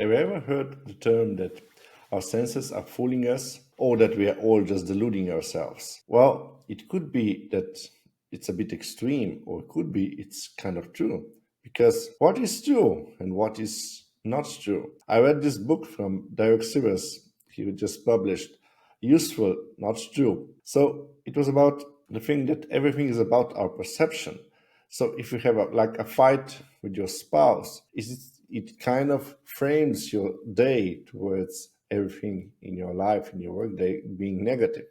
Have you ever heard the term that our senses are fooling us or that we are all just deluding ourselves? Well, it could be that it's a bit extreme, or it could be it's kind of true. Because what is true and what is not true? I read this book from Derek Sivers. He just published Useful, Not True. So it was about the thing that everything is about our perception. So if you have like a fight with your spouse, it kind of frames your day towards everything in your life, in your work day, being negative.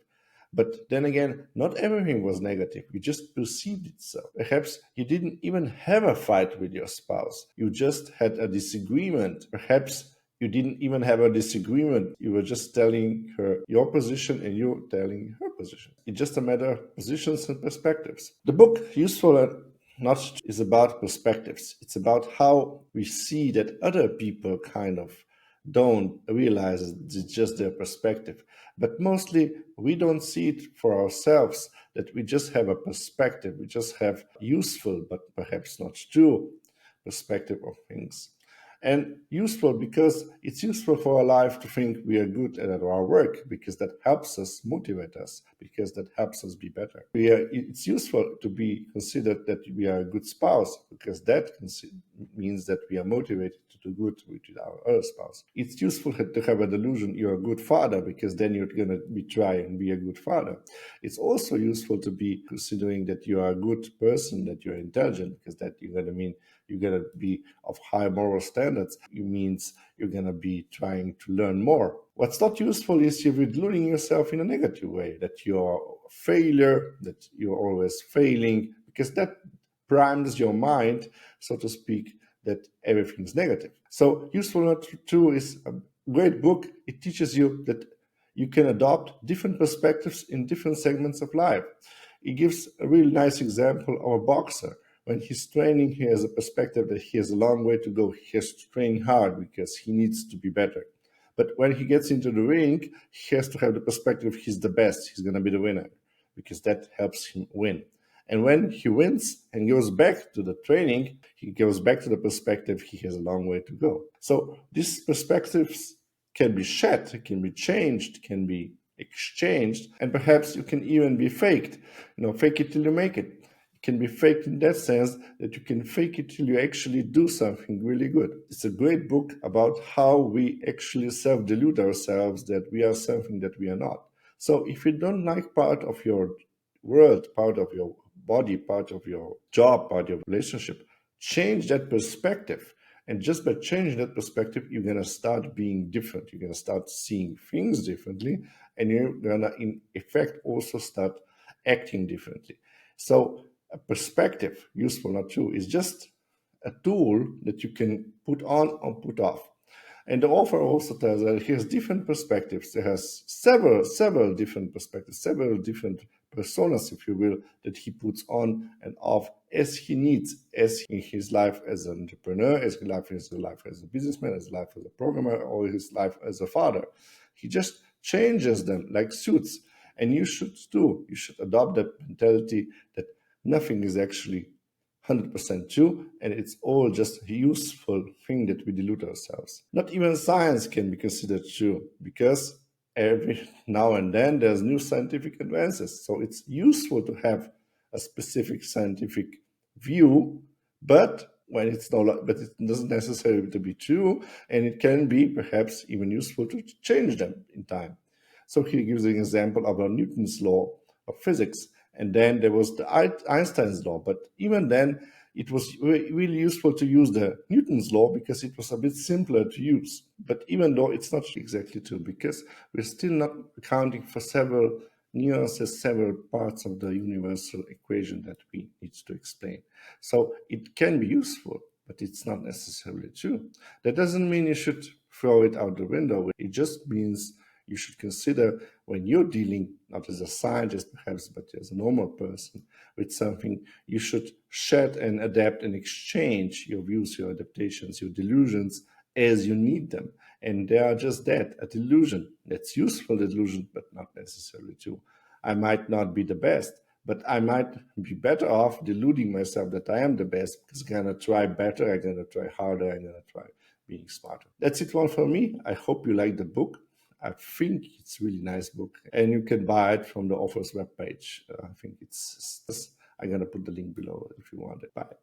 But then again, not everything was negative. You just perceived it so. Perhaps you didn't even have a fight with your spouse. You just had a disagreement. Perhaps you didn't even have a disagreement. You were just telling her your position and you telling her position. It's just a matter of positions and perspectives. The book, Useful and Not, is about perspectives. It's about how we see that other people kind of don't realize it's just their perspective. But mostly we don't see it for ourselves, that we just have a perspective. We just have useful, but perhaps not true perspective of things. And useful because it's useful for our life to think we are good at our work, because that helps us motivate us, because that helps us be better. It's useful to be considered that we are a good spouse, because that means that we are motivated to do good with our other spouse. It's useful to have a delusion you're a good father, because then you're going to be try and be a good father. It's also useful to be considering that you are a good person, that you're intelligent, because that you're going to mean you're going to be of high moral standards. It means you're going to be trying to learn more. What's not useful is you're deluding yourself in a negative way, that you're a failure, that you're always failing, because that primes your mind, so to speak, that everything's negative. So Useful Not True is a great book. It teaches you that you can adopt different perspectives in different segments of life. It gives a really nice example of a boxer. When he's training, he has a perspective that he has a long way to go. He has to train hard because he needs to be better. But when he gets into the ring, he has to have the perspective he's the best. He's going to be the winner, because that helps him win. And when he wins and goes back to the training, he goes back to the perspective he has a long way to go. So these perspectives can be shed, can be changed, can be exchanged, and perhaps you can even be faked. Fake it till you make it. It can be faked in that sense that you can fake it till you actually do something really good. It's a great book about how we actually self-delude ourselves that we are something that we are not. So if you don't like part of your world, part of your body, part of your job, part of your relationship, change that perspective. And just by changing that perspective, you're going to start being different. You're going to start seeing things differently, and you're going to, in effect, also start acting differently. So a perspective, useful not true, is just a tool that you can put on or put off. And the author also tells that he has different perspectives. He has several different perspectives, several different personas, if you will, that he puts on and off as he needs, as in his life as an entrepreneur, as his life as a businessman, as his life as a programmer, or his life as a father. He just changes them like suits. And you should too. You should adopt that mentality that nothing is actually 100% true, and it's all just a useful thing that we delude ourselves. Not even science can be considered true, because every now and then there's new scientific advances. So it's useful to have a specific scientific view, but it doesn't necessarily to be true, and it can be perhaps even useful to change them in time. So he gives an example of a Newton's law of physics. And then there was the Einstein's law. But even then, it was really useful to use the Newton's law because it was a bit simpler to use. But even though it's not exactly true, because we're still not accounting for several nuances, several parts of the universal equation that we need to explain. So it can be useful, but it's not necessarily true. That doesn't mean you should throw it out the window. It just means you should consider, when you're dealing, not as a scientist perhaps, but as a normal person, with something, you should shed and adapt and exchange your views, your adaptations, your delusions as you need them. And they are just that, a delusion. That's useful delusion, but not necessarily true. I might not be the best, but I might be better off deluding myself that I am the best, because I'm going to try better, I'm going to try harder, I'm going to try being smarter. That's it one for me. I hope you like the book. I think it's a really nice book, and you can buy it from the author's webpage. I think I'm going to put the link below if you want it. Bye.